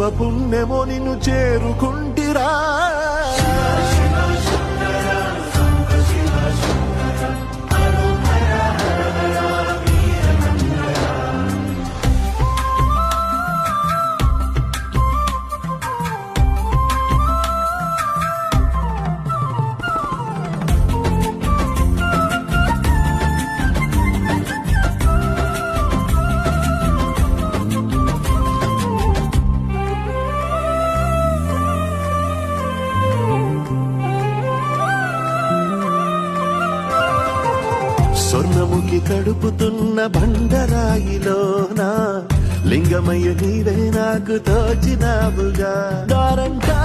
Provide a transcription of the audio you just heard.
పుణ్యమో నిన్ను చేరుకుంటిరా. స్వర్ణముఖి తడుపుతున్న బండరాయిలోనా లింగమయ్య నీవే నాకు తోచినావుగా. దారంటా